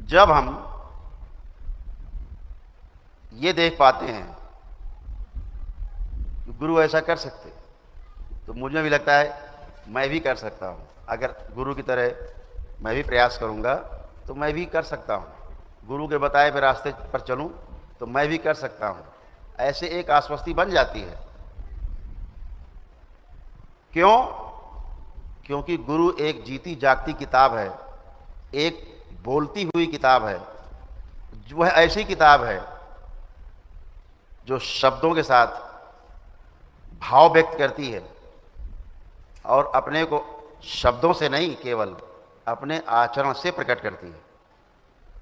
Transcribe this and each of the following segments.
जब हम ये देख पाते हैं कि गुरु ऐसा कर सकते, तो मुझे भी लगता है मैं भी कर सकता हूँ। अगर गुरु की तरह मैं भी प्रयास करूँगा तो मैं भी कर सकता हूँ। गुरु के बताए हुए रास्ते पर चलूँ तो मैं भी कर सकता हूँ। ऐसे एक आश्वस्ति बन जाती है। क्यों? क्योंकि गुरु एक जीती जागती किताब है, एक बोलती हुई किताब है। जो है ऐसी किताब है जो शब्दों के साथ भाव व्यक्त करती है और अपने को शब्दों से नहीं, केवल अपने आचरण से प्रकट करती है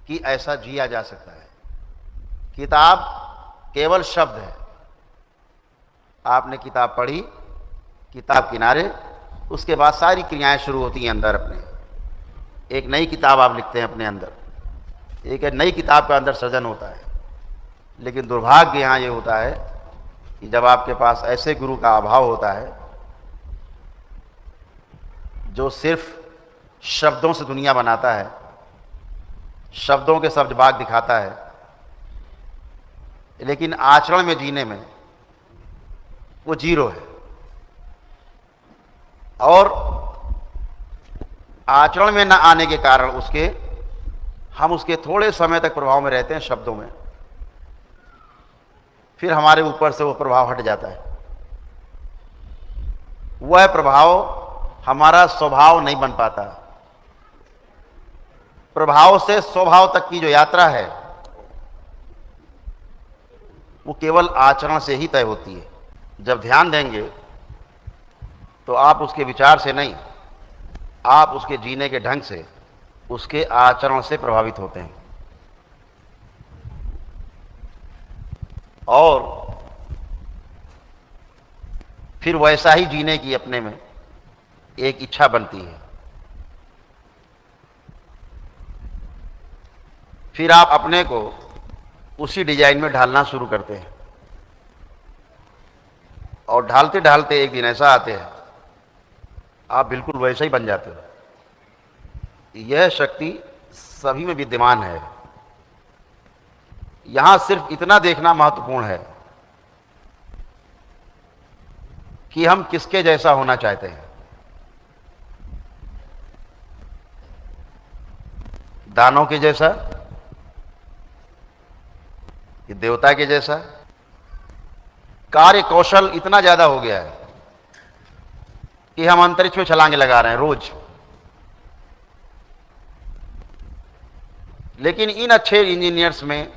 कि ऐसा जिया जा सकता है। किताब केवल शब्द है। आपने किताब पढ़ी, किताब किनारे, उसके बाद सारी क्रियाएं शुरू होती हैं अंदर अपने। एक नई किताब आप लिखते हैं अपने अंदर, एक नई किताब का अंदर सृजन होता है। लेकिन दुर्भाग्य यहाँ ये होता है कि जब आपके पास ऐसे गुरु का अभाव होता है जो सिर्फ शब्दों से दुनिया बनाता है, शब्दों के शब्द बाग दिखाता है, लेकिन आचरण में जीने में वो जीरो है। और आचरण में न आने के कारण हम उसके थोड़े समय तक प्रभाव में रहते हैं शब्दों में, फिर हमारे ऊपर से वो प्रभाव हट जाता है। वह प्रभाव हमारा स्वभाव नहीं बन पाता। प्रभाव से स्वभाव तक की जो यात्रा है वो केवल आचरण से ही तय होती है। जब ध्यान देंगे तो आप उसके विचार से नहीं, आप उसके जीने के ढंग से, उसके आचरण से प्रभावित होते हैं। और फिर वैसा ही जीने की अपने में एक इच्छा बनती है। फिर आप अपने को उसी डिजाइन में ढालना शुरू करते हैं और ढालते ढालते एक दिन ऐसा आते हैं आप बिल्कुल वैसे ही बन जाते हो। यह शक्ति सभी में विद्यमान है। यहां सिर्फ इतना देखना महत्वपूर्ण है कि हम किसके जैसा होना चाहते हैं। दानों के जैसा कि देवता के जैसा? कार्य कौशल इतना ज्यादा हो गया है कि हम अंतरिक्ष में छलांगे लगा रहे हैं रोज। लेकिन इन अच्छे इंजीनियर्स में,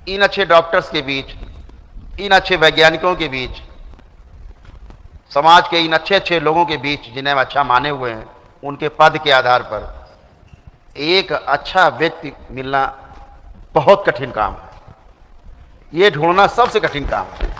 इन अच्छे डॉक्टर्स के बीच, इन अच्छे वैज्ञानिकों के बीच, समाज के इन अच्छे अच्छे लोगों के बीच जिन्हें हम अच्छा माने हुए हैं, उनके पद के आधार पर एक अच्छा व्यक्ति मिलना बहुत कठिन काम है। ये ढूंढना सबसे कठिन काम है।